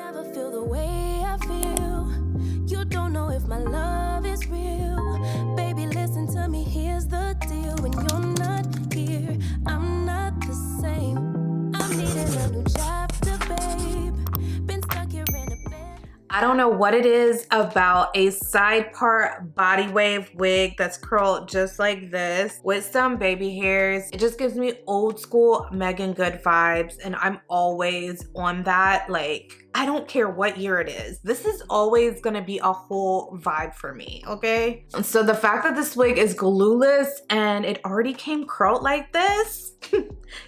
never feel the way I feel. You don't know if my love is real. Baby, listen to me, here's the deal. When you're not here, I'm not the same. I'm needing a new chapter, babe. Been stuck here in a bed. I don't know what it is about a side part body wave wig that's curled just like this with some baby hairs. It just gives me old school Megan Good vibes, and I'm always on that. Like, I don't care what year it is. This is always gonna be a whole vibe for me, okay? So the fact that this wig is glueless and it already came curled like this,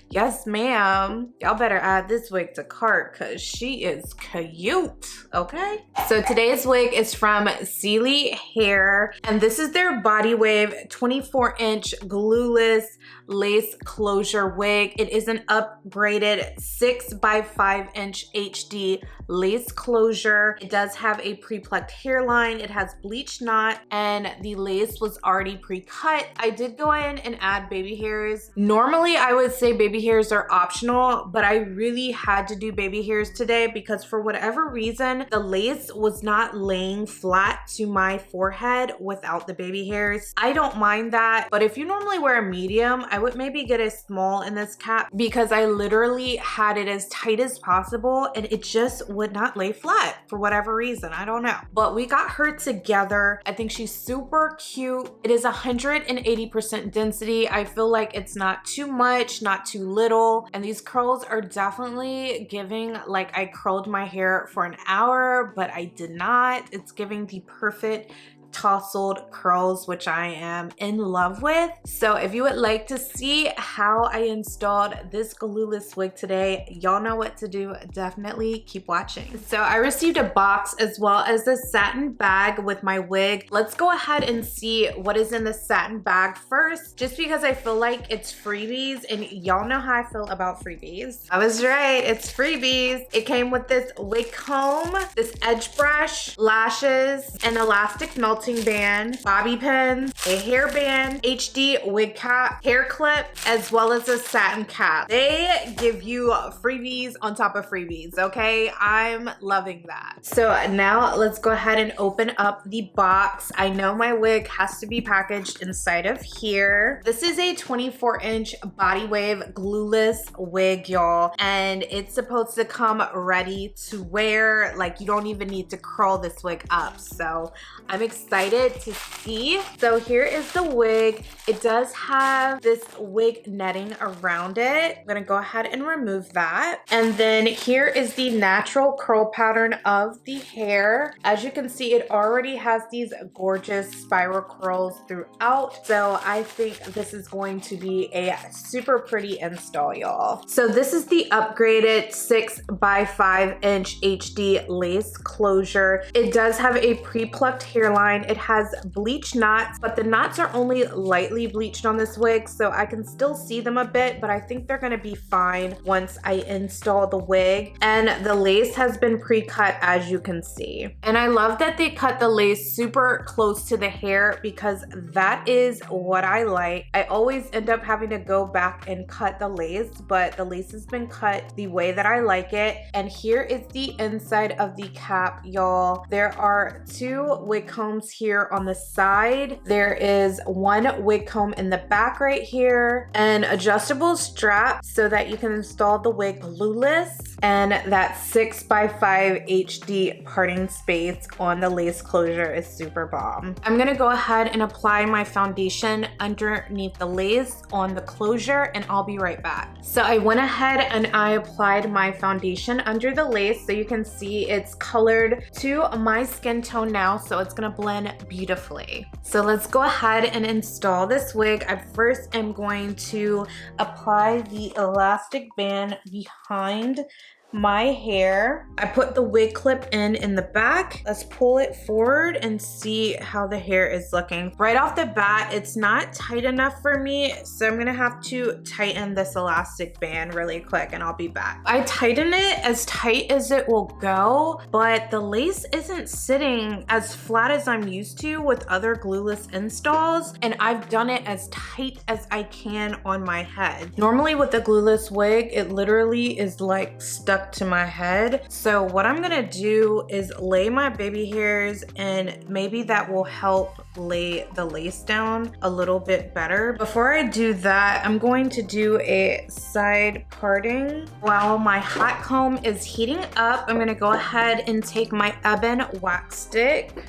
yes ma'am. Y'all better add this wig to cart because she is cute, okay? So today's wig is from Celie Hair, and this is their body wave 24-inch glueless lace closure wig. It is an upgraded 6x5-inch HD lace closure. It does have a pre-plucked hairline. It has bleach knot, and the lace was already pre-cut. I did go in and add baby hairs. Normally I would say baby hairs are optional, but I really had to do baby hairs today because for whatever reason the lace was not laying flat to my forehead without the baby hairs. I don't mind that, but if you normally wear a medium, I would maybe get a small in this cap because I literally had it as tight as possible and it just would not lay flat for whatever reason. I don't know, but we got her together. I think she's super cute. It is 180% density. I feel like it's not too much, not too little, and these curls are definitely giving like I curled my hair for an hour, but I did not. It's giving the perfect tousled curls, which I am in love with. So if you would like to see how I installed this glueless wig today, y'all know what to do. Definitely keep watching. So I received a box as well as a satin bag with my wig. Let's go ahead and see what is in the satin bag first, just because I feel like it's freebies, and y'all know how I feel about freebies. I was right, it's freebies. It came with this wig comb, this edge brush, lashes, an elastic melting band, bobby pins, a hairband, HD wig cap, hair clip, as well as a satin cap. They give you freebies on top of freebies, okay? I'm loving that. So now let's go ahead and open up the box. I know my wig has to be packaged inside of here. This is a 24-inch body wave glueless wig, y'all, and it's supposed to come ready to wear. Like, you don't even need to curl this wig up. So I'm excited to see. So here is the wig. It does have this wig netting around it. I'm gonna go ahead and remove that. And then here is the natural curl pattern of the hair. As you can see, it already has these gorgeous spiral curls throughout. So I think this is going to be a super pretty install, y'all. So this is the upgraded 6x5-inch HD lace closure. It does have a pre-plucked hairline. It has bleach knots, but the knots are only lightly bleached on this wig, so I can still see them a bit, but I think they're gonna be fine once I install the wig. And the lace has been pre-cut, as you can see. And I love that they cut the lace super close to the hair because that is what I like. I always end up having to go back and cut the lace, but the lace has been cut the way that I like it. And here is the inside of the cap, y'all. There are two wig combs here on the side. There is one wig comb in the back right here, an adjustable strap so that you can install the wig glueless, and that 6x5 HD parting space on the lace closure is super bomb. I'm gonna go ahead and apply my foundation underneath the lace on the closure, and I'll be right back. So I went ahead and I applied my foundation under the lace, so you can see it's colored to my skin tone now, so it's gonna blend beautifully. So let's go ahead and install this wig. I first am going to apply the elastic band behind my hair. I put the wig clip in the back. Let's pull it forward and see how the hair is looking. Right off the bat, it's not tight enough for me, so I'm gonna have to tighten this elastic band really quick and I'll be back. I tighten it as tight as it will go, but the lace isn't sitting as flat as I'm used to with other glueless installs, and I've done it as tight as I can on my head. Normally with the glueless wig, it literally is like stuck stuck to my head. So what I'm gonna do is lay my baby hairs, and maybe that will help lay the lace down a little bit better. Before I do that, I'm going to do a side parting. While my hot comb is heating up, I'm gonna go ahead and take my ebon wax stick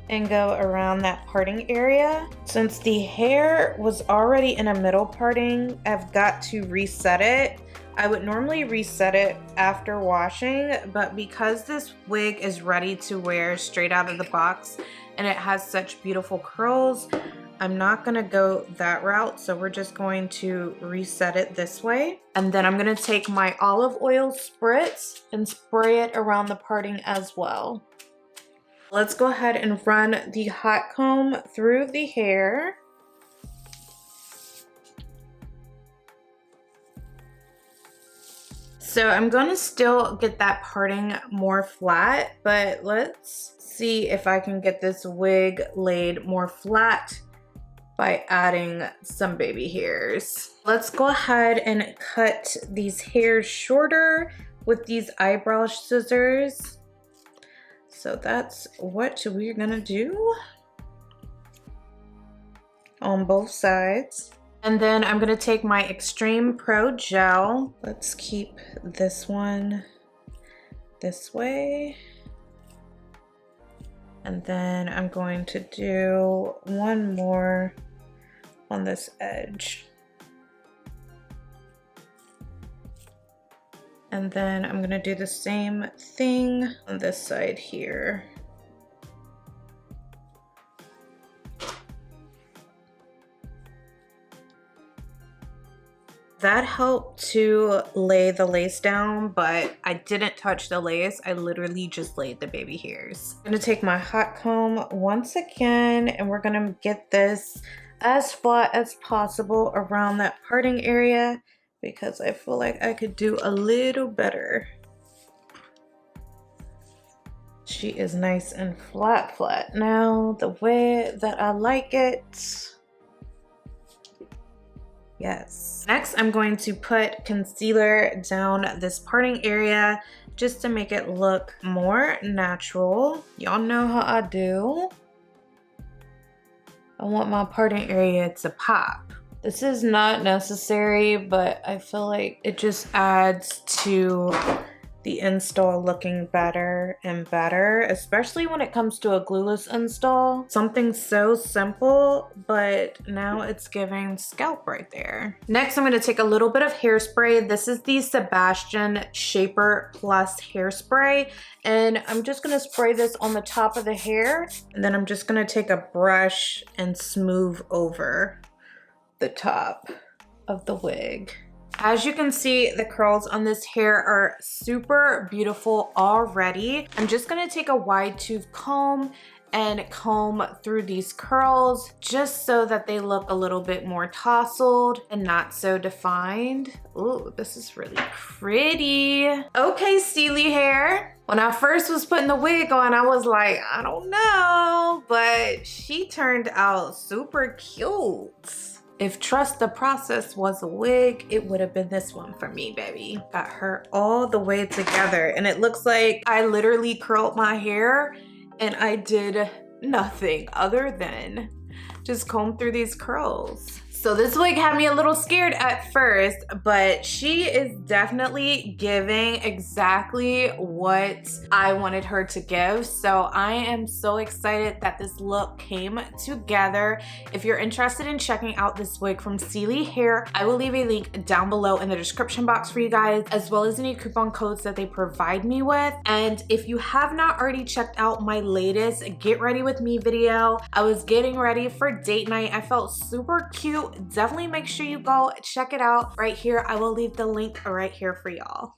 and go around that parting area. Since the hair was already in a middle parting, I've got to reset it. I would normally reset it after washing, but because this wig is ready to wear straight out of the box and it has such beautiful curls, I'm not gonna go that route, so we're just going to reset it this way. And then I'm gonna take my olive oil spritz and spray it around the parting as well. Let's go ahead and run the hot comb through the hair. So I'm gonna still get that parting more flat, but let's see if I can get this wig laid more flat by adding some baby hairs. Let's go ahead and cut these hairs shorter with these eyebrow scissors. So that's what we're gonna do on both sides. And then I'm gonna take my Extreme Pro Gel. Let's keep this one this way. And then I'm going to do one more on this edge. And then I'm gonna do the same thing on this side here. That helped to lay the lace down, but I didn't touch the lace. I literally just laid the baby hairs. I'm gonna take my hot comb once again, and we're gonna get this as flat as possible around that parting area, because I feel like I could do a little better. She is nice and flat now, the way that I like it. Yes. Next, I'm going to put concealer down this parting area just to make it look more natural. Y'all know how I do. I want my parting area to pop. This is not necessary, but I feel like it just adds to the install looking better and better, especially when it comes to a glueless install. Something so simple, but now it's giving scalp right there. Next, I'm gonna take a little bit of hairspray. This is the Sebastian Shaper Plus hairspray, and I'm just gonna spray this on the top of the hair, and then I'm just gonna take a brush and smooth over the top of the wig. As you can see, the curls on this hair are super beautiful already. I'm just gonna take a wide tooth comb and comb through these curls just so that they look a little bit more tousled and not so defined. Ooh, this is really pretty. Okay, Celie hair. When I first was putting the wig on, I was like, I don't know, but she turned out super cute. If Trust the Process was a wig, it would have been this one for me, baby. Got her all the way together, and it looks like I literally curled my hair and I did nothing other than just comb through these curls. So this wig had me a little scared at first, but she is definitely giving exactly what I wanted her to give. So I am so excited that this look came together. If you're interested in checking out this wig from Celie Hair, I will leave a link down below in the description box for you guys, as well as any coupon codes that they provide me with. And if you have not already checked out my latest Get Ready With Me video, I was getting ready for date night. I felt super cute. Definitely make sure you go check it out right here. I will leave the link right here for y'all.